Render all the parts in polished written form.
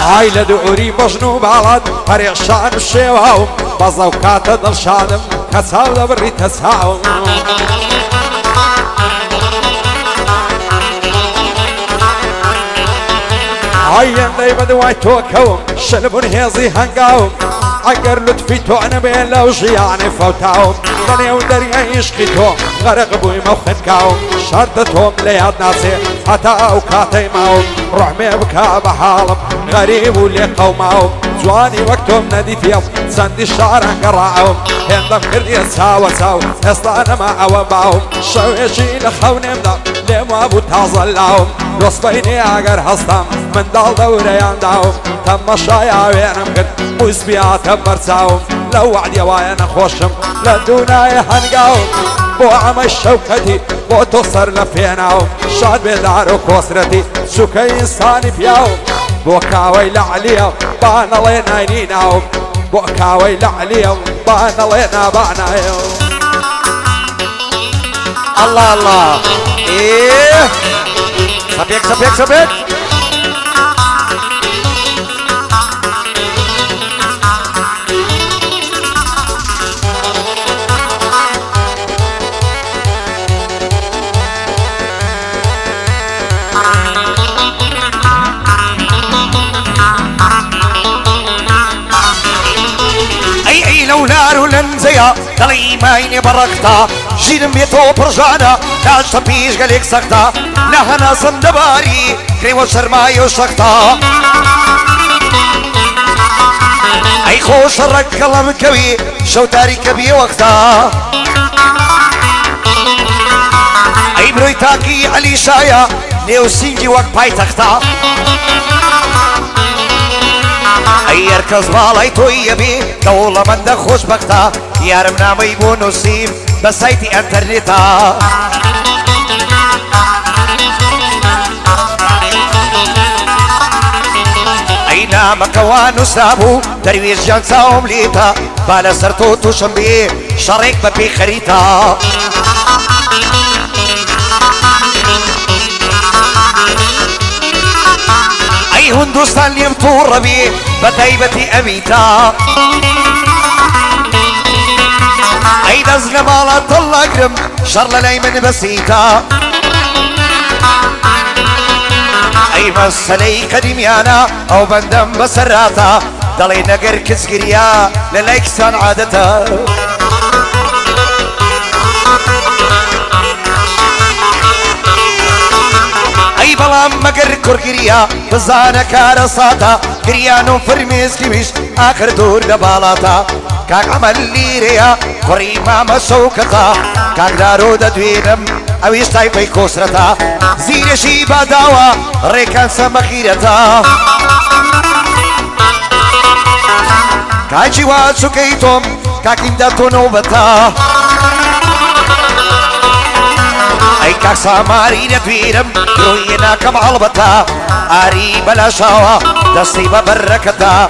هاي لدوري بجنوب على فريشان الشواو بزو كاتا دلشانم كساو دبري تساو هاي يندي بدواي توكوم شلبون هيزي هنقاوم عقر لطفي تو انا بين لو يعني فوتاوم دنيا ودريا يشقيتو غرق بوي موخنكاوم شردتهم لياد ناسي حتى اوكاتي ماوم رحمي بكا بحالم غريب ولي قوماوم جواني وقتهم نديت يوم سندي الشعر انقرعهم هندم كردي ساوى ساو اصلا ما عواماهم شويشي لخوني مدام لما ابو تازلاهم رصبيني اگر هستم من دال دوريان داوم تم شايا وينم كد موسبيات مرساوم لو وعد يوايا نخوشم لدوناي هنقاوم بو عم الشوكتي بو تصر لفيناوم شاد بدار وكسرتي سكي انساني فياوم بو كاوي لعليا بانا لينا ينيناوم بو كاوي لعليا بانا لينا بعنايوم الله الله ايه سبيك سبيك سبيك لولار ولنزيا دلي مايني بركتا جيرم بيتو برجانا تاج بيش قالك سكتا لهنا صندباري كريو شرماي وشكتا اي خوش الرك الله مكوي شو تاريك بي وقتا اي برويتاكي علي شايا نيو سينجي وقت باي تختا اي اركز بالي توي بي دولة من ده خوش بكتا يارمنا ميبون وسيم بسايتي انترنتا اينا مكوان وسابو درويش جانسا ومليتا بالا سرتو توشنبي شريك ببي خريطة هندوستان اليوم توربي بتايبتي أبيتا أي دزنا مالا طلع قرم شرل لايمن بسيطا أي مسلي قديميانا أو بندم بسراتا دلي نقر كسكريا للايكسان عادتا اي بلام مقر كوركريا بزانا كارساتا كريانو فرميز كيمش اخر دور دبالاتا كاك عمل ليريا كوري ماما شوكتا كاك دارو ددوينم اويش تايبي كوسرتا زير شيبا داوا ريكان سمخيرتا كاجي واتشو كيتوم كاك امداتو نوبتا اي كاك ساماري ندويرم روينا كم علبتا اري بلا شاوا دستي ببركتا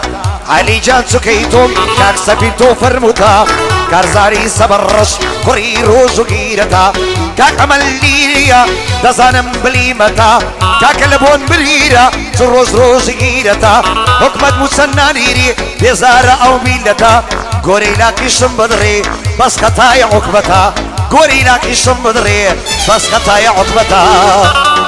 علي جان سكيتم كاك سبيتو فرموتا كارزاري سبرش كوري روزو غيرتا كاك عمل ليريا دزانم بليمتا كاك لبون بليرا سروز روز غيرتا حكمت مسنان ليري بزارة او ميلتا غوري لاكي شمبدري بس خطايا عقبتا غوري لاكي شمبدري بس خطايا عقبتا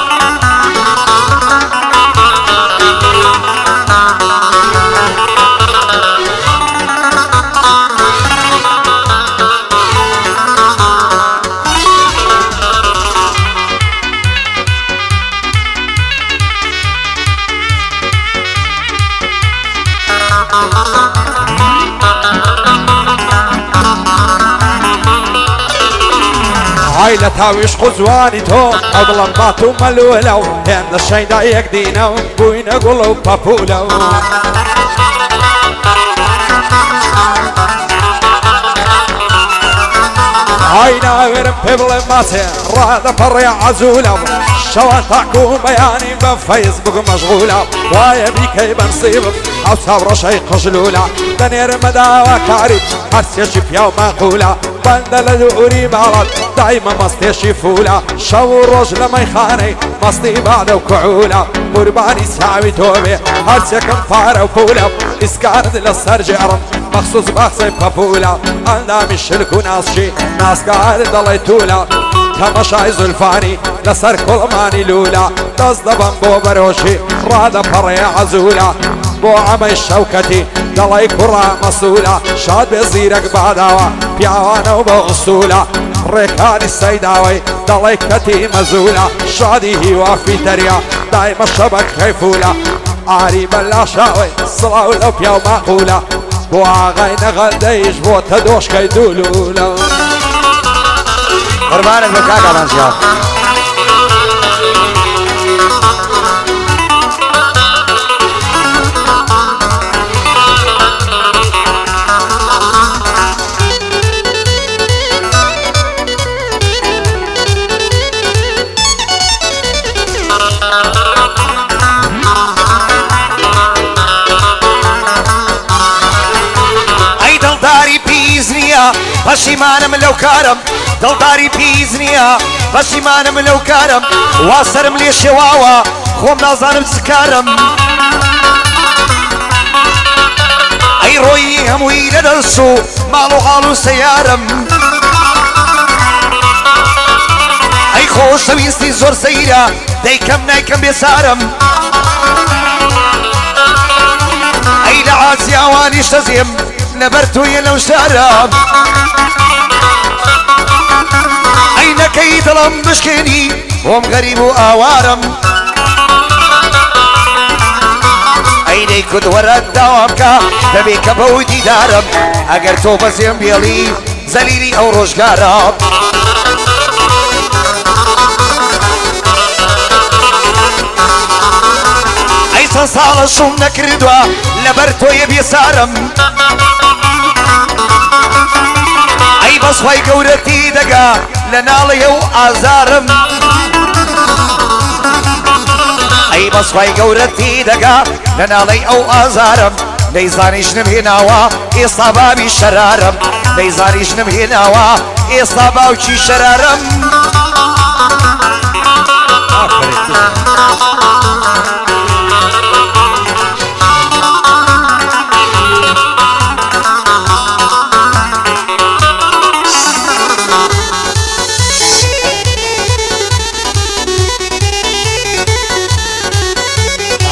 هاي لتاويش قزواني تو أضل ماتو ملولو هند الشي دا يقدينو بوين قلو بابولو هاي ناورم ببل ماسي رادا فريا عزولو شوان تاكو بياني بفيسبوك مشغولة وايا بيكي بنصيبك او صبر شي قجلولة دنير مداوى كاري هرسي شفيا وماقولة بەندە لە دووری باڵات دایمە مەستێشی فولە شەو و ڕۆژ لە مەیخانەی مەستی بادە و کوعولە قوربانی چاوی تۆ بێ هەرچێکم پارە و پولە ئیسکارت لەسەر جێڕم مەخسوس بەخسەی پەپولە ئەندامی شلک و ناسشی ناسکار دەڵێ توولە تەمەشای زولفانی لەسەر کوڵمانی لوولە دەست دەبەم بۆ بەرۆشی ڕادەپەڕێ عەزوولە بۆ ئەمەی شەوکەتی دەڵێ کوڕا مەسوولە شاد بێ زیرەک باداوە پیاوانە و بە ئوسوولە ڕێکانی سەیداوەی دەڵێ کەتی مەزوولە شادی هیوافی دەریا دایمە شەبەک خەیفولە ئاری بەلاشاوەی سڵاو لەو پیاو ماقولە بۆ ئاغای نەغەندەیش بۆتە دۆشکەی دوولولە قربانت بە کاکامان زیاد پەشیمانم لەو کارم دڵداری پیس نییە پەشیمانم لەو کارم وا سەرم لێ شێواوە خۆم نازانم چ کارم ئەی ڕۆیی هەمووی لە دەرس و ماڵ و حاڵ و سەیارم ئەی خۆشەویستی زۆر سەیرە دەیکەم نایکەم بێسارم ئەی لە عاجزیاوانی شەزیم لەبەر تۆیە لەو شارم ئەی نەکەی دڵم بشکێنی بۆم غەریب و ئاوارم ئەی دەی کودوەرە داوا بکە دەبێ کە بەو دیدارم ئەگەر تۆ بەزێم بێڵی زەلیلی ئەو ڕۆژگارم ئەی چەند ساڵە شوم نەکردووە لەبەر تۆیە بێسارم ئەی بەسخوای گەورەتی دەگا لە ناڵەیە و ئازارم ئەی بەسخوای گەورەتی دەگا لە ناڵەی ئەو ئازارم دەیزانیشنم هێناوە ئێستا بابی شەرارم دەیزانیشنم هێناوە ئێستا باوکی شەرارم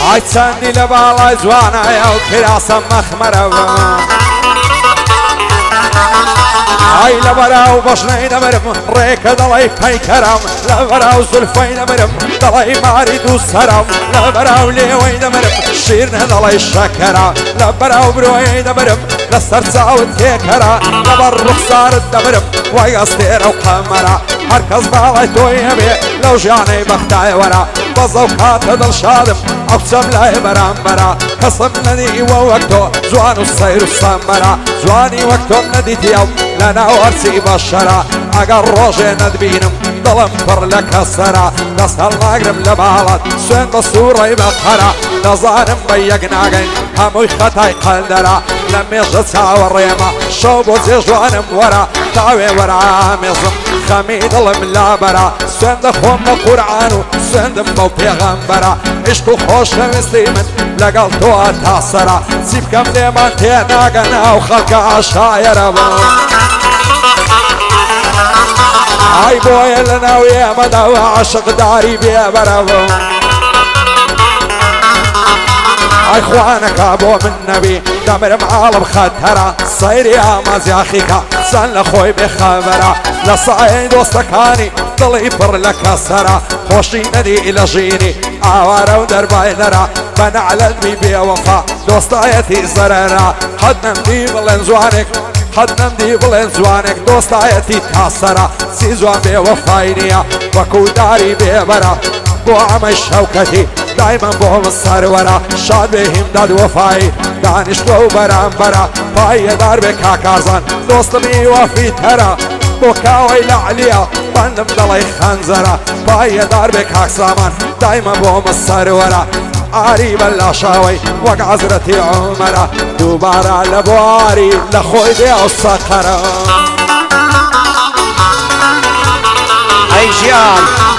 ئای چەندی لە باڵای جوانایە و کراسە مەخمەرەوە ئای لە بەراو بەشنەی نەبرم ڕێکە دەڵێ پەیکەرم لە بەراو زولفەی نەبرم دەڵێ ماری دوو سەرم لە بەراو لێوەی نەبرم شیر نەدەڵێ شەکەرە لە بەراو برۆی نەبرم لەسەر چاوت تێکەرە لەبەر ڕوخسارت دەبرم وای ئەستێرە و قەمەرە هەرکەس باڵای تۆی هەبێ لەو ژیانەی بەختای وەرە بەزە و کاتە دڵشادم ئەو چەم لای بەرامبەرە کەسم نەدیوە وەک تۆ جوان و سەیر و سەمبەرە جوانی وەک تۆم نەدیتیە لە ناو هەرچی بەشەرە ئەگەر ڕۆژێ نەتبینم دڵم پڕ لە کەسەرە دەست هەڵناگرم لە باڵات سوێن بە سوڕەی بەقەرە دەزانم بە یەک ناگەین هەمووی خەتای قەندەرە لە مێژە چاوەڕێمە شەو بۆ جێ جوانم وەرە تاوێ وەرامێزم خەمی دڵم لابەرە سوێن دەخۆم بە قورعان و سوێندم بەو پێغەمبەرە عشق و خۆشەویستی من لەگەڵ تۆ تا سەرە چی بکەم لێمان تێ ناگە ناو خەڵکە عاشایەرە بە ئای بۆیە لە ناو ئێمەداوە عاشقداری بێبەرەوە ئای خوانەکە بۆ من نەبی دەمرم عاڵم خەتەرە سەیری ئامازیاخیکە چەند لە خۆی بێخەبەرە لە سایەی دۆستەکانی دڵی پڕ لە کەسەرە خۆشی نەدی لە ژینی ئاوارە و دەربای نەرە بە نەعلەمی بێوەفا دۆستایەتی زەرەرە قەت نەمدی بڵێن جوانێک قەت نەمدی بڵێن جوانێک دۆستایەتی تاسەرە سی جوان بێوەفای نییە وەکو داری بێبەرە بۆ ئەمەی شەوکەتی دایمەن بۆم سەروەرە شاد بێ هیمداد وەفایی دانیشتوە و بەرامبەرە پایەدار بێ کاکازان دۆستمی وەفی تەرە بۆ کاوەی لە عەلیە بەندم دەڵێ خەنجەرە پایەدار بێ کاکسامان دایمە بۆم سەروەرە ئاری بەلاشاوەی وەک حەزرەتی عومەرە دووبارە لە بواری لە خۆی دێ ئەو سەقەرە اي جيان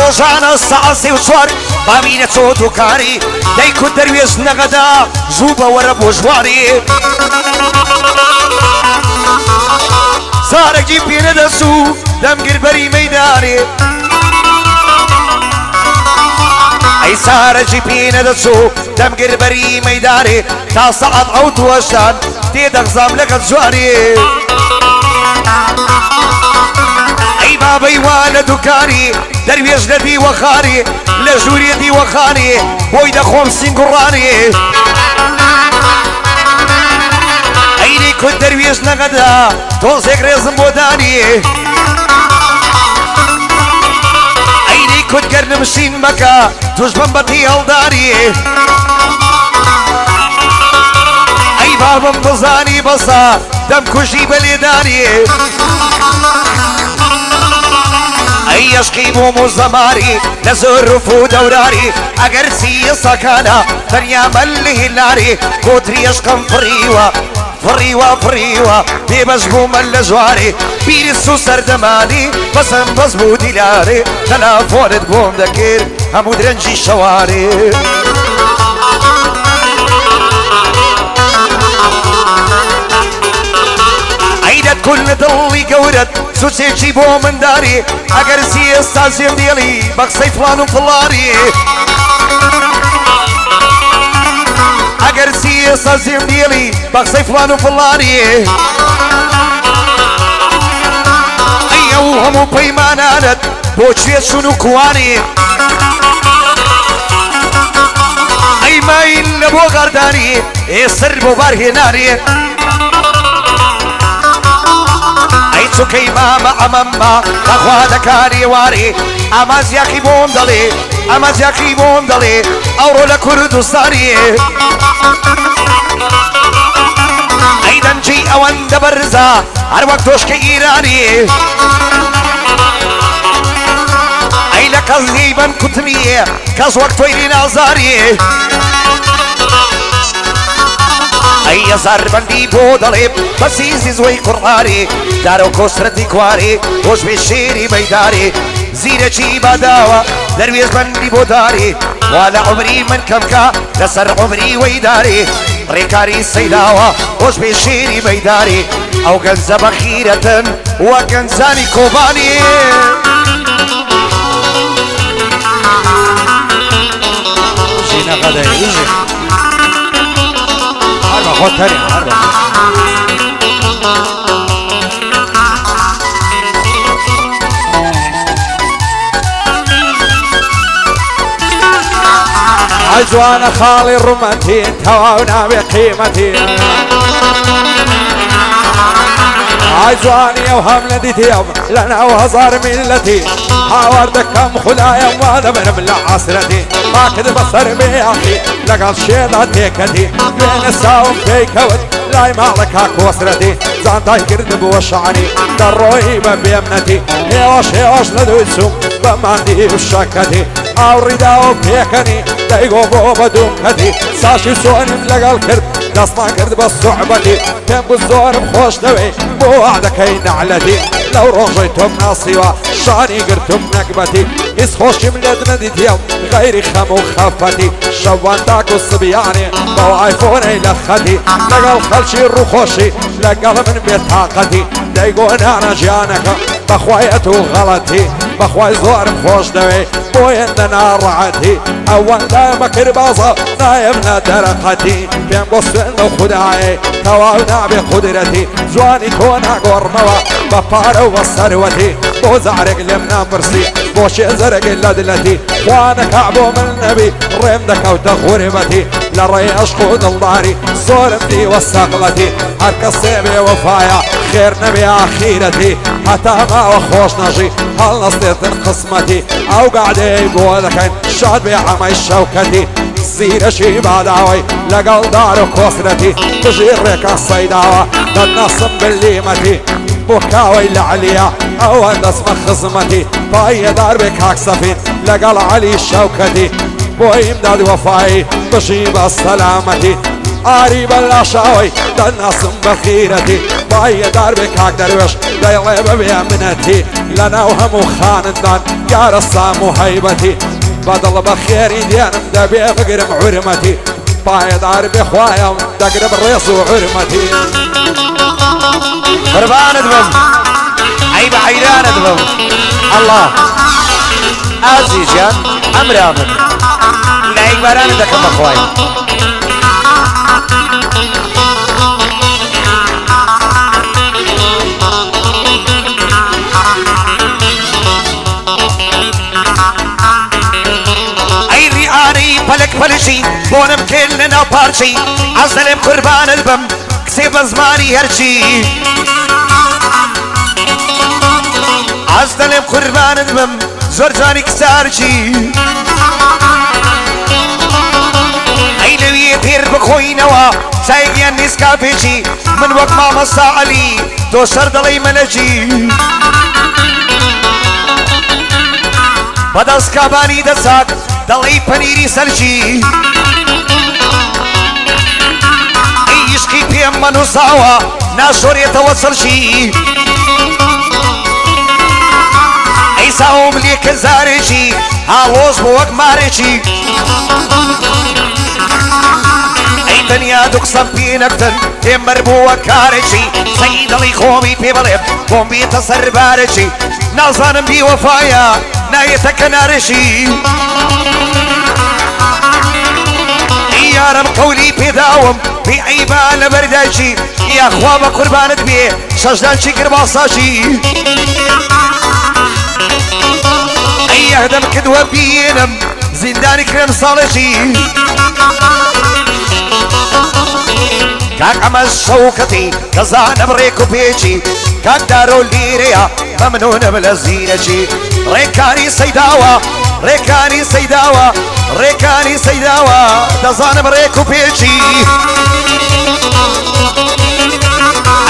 روزانە سەعەسێ و چوار بابینە چۆ دووکاری دەیکو دەروێز نەغەدا زوو بە وەرە بۆ ژواری سارەکی پێنە دەسوو دەمگربەری مەیدانێ ئەی سارەکی پێنە دەچوو دەمگربەری مەیدانێ تا سەعەت ئەوت وەشتان تێدەغزام لەگەڵ جوارێ ئەی بابەی وا لە دووکاری دەروێژ لە دیوەخانی لە ژووری دیوەخانی بۆی دەخۆم سینگوڕانی ئەیری کورد دەروێژ نەغەدا تۆزێک ڕێزم بۆ دانی ئەیری کورد گەرنم شین مەکە دوژمن بەتی هەڵداری ئەی بابم بزانی بەسا دەم کوژی بە لێدانی ئەی عەشقی بۆ مۆزەماری لە زۆرف و دەوراری ئەگەر سیەسەکانە تەنیا مەللی هیلاری کۆتری عەشقم فڕیوە فڕیوە فڕیوە بێبەش بوومە لە ژواری بیری سوو سەردەمانی بەسم بەس بوو دیلارێ تەلەفۆنت بۆم دەکرد هەموو درەنجی شەوارێ ئەیدەت کول لە دڵی گەورەت سوچێکی بۆ منداری ئەگەر سیێستا زێم دێڵی بە قسەی فڵان و فڵاری ئەگەر سیێستا زێم دێڵی بە قسەی فڵان و فڵاری ئەی ئەو هەموو پەیمانانت بۆ کوێ چوون و کوانی ئەی ماین لە بۆ غەردانی ئێسەر بۆ بارهێنانی چووکەی مامە ئەمەممە بەخوا دەکاری واری ئەمە زیاقی بۆم دەڵێ ئەمە زیاقی بۆم دەڵێ ئەوڕۆ لە کوردستانی ئەی دەنجی ئەوەندە بەرزە هەر وەک تۆشکە ئیرانی ئەی لە کەس هەیبەن کوتنیە کەس وەک تۆیری نازاری ئەی هەزار بەندی بۆ دەڵێ بەسیزی زۆی کوڕاری دارە و کۆسرەتی کواری خۆش بێ شێری مەیداری زیرەکی باداوە دەروێز بەندی بۆ داری وا لە عومری من کەمکە لەسەر عومری وەی داری ڕێکاری سەیداوە خۆش بێ شێری مەیداری ئەو گەنجە بەخیرەتن وە گەنجانی کۆبانی ژینە غەدەی خۆتەری عجوانە خاڵی ڕوومەتین تەواو نابێ قیمەتی عجوانی ئەو هەم لە دیتێم لە ناو هەزار میلەتی هاوار دەکەم خودایە وا دەبرم لە عەسرەتی ماکرد بەسەر بێیاقی لەگەڵ شێدا تێکەتی دوێنە ساوم پێی کەوت لای ماڵە کاکۆسرەتی زانتای کرد بووە شعری دەڕۆی بە بێمنەتی هێوەش هێوەش لە دووی چوم بە ماندی و شەکەتی ئاوڕیداوە پێکەنی دەیگۆ بۆ بە دووکەتی ساشی سۆنم لەگەڵ کرد دەستمان کرد بە سوعبەتی پێم بوو زۆرم خۆش دەوێ بۆ وعدەکەی نەعلەتی لەو ڕۆژەی تۆم ناسیوە شانی گرتم نەکبەتی هیچ خۆشیم لێت نەدیتیم غەیری خەم و خەفەتی شەوان تاک و سبیانی بەو ئایفۆنەی لە خەتی لەگەڵ خەڵکی ڕووخۆشی لەگەڵ من بێتاقەتی دەیگۆ نانە ژیانەکە بەخوایەت و غەڵەتی بەخوای زۆرم خۆش دەوێ بۆیەندە ناڕەعەتی ئەوەندە مەکرد بازە نایەمنە دەرەقەتی پێم بۆ سوێن و خودایە تەواو نابێ قودرەتی جوانی تۆ ناگۆڕمەوە بە پارە و بە سەروەتی بۆ زارێک لێم نامپرسی بۆ شێزەرێک لە دلەتی خوانەکە بۆ من نەبی ڕێم دەکەوتە غوربەتی لە ڕێی عەشق و دڵداری زۆرم دیوە سەقڵەتی هەر کەسێ بێ وەفایە خێر نەبێ ئاخیرەتی هەتا ماوە خۆش نەژی هەڵنەستێتن قسمەتی ئەو گادەی بۆ دەکەین شاد بێ عەمەی شەوکەتی زيرشي باداوي لقل دار كوسرتي بجيرك الصيداوة دنصم بالليمتي بوكاوي لعليا او اسم خصمتي باي دار بك عكسفين لقل علي الشوكتي بو امداد وفاي بجيب السلامتي عريب اللاشاوي دنصم بخيرتي باي دار بك عك دروش دايلب بيمنتي لنا وهم خاندان يا رسام وهيبتي بدل بخيري ديانم دبي بقرم عرمتي باي دار بخوايا دقرب الريس وعرمتي قربان دبم عيب عيران دبم الله عزيزان امر امر لا يباران دكم اخواي فلك فلشي بونم كلنا بارشي عزلم قربان البم كسيب زماني هرشي عزلم قربان البم زرجاني كسارشي اي لوية تير بخوينوا سايقيان نسكافيشي من وقت ما مصا علي تو سردلي ملجي بدس كاباني دساك دلي پنيري سرجي اي عشقي بيم منو ساوا ناشور يتوصل شي اي ساوم ليك زارجي هاوز بوك مارجي اي دنيا دقسم بينكتن تمر بوك كارجي سيد لي خومي بيبلب بوم بيتصر بارجي نازانم بي وفايا نايتك نارشي يا رب قولي بيداوم في عيبان برداشي يا اخواب قربان دبي سجدان شكر باصاشي اي اهدم كدوة بينم زندان كرم صالشي كاك عمل شوكتي كزان بريكو بيجي كاك دارو ليريا ممنون بلزينجي ريكاني سيداوة ريكاني سيداوة ريكاني سيداوة دزان بريكو بيجي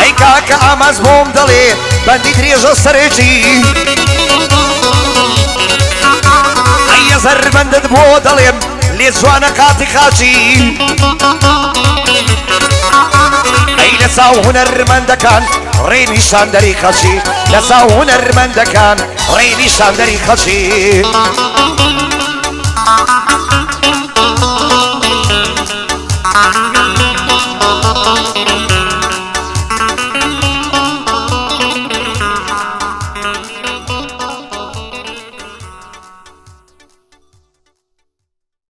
اي كاك عمز بوم دلي بندي دريجو سريجي اي زر بندد بو دليم لي زوانا كاتي خاجي اي لساو هنر من دكان ريني شاندري خشي لساو هنر من دكان ريني شاندري خشي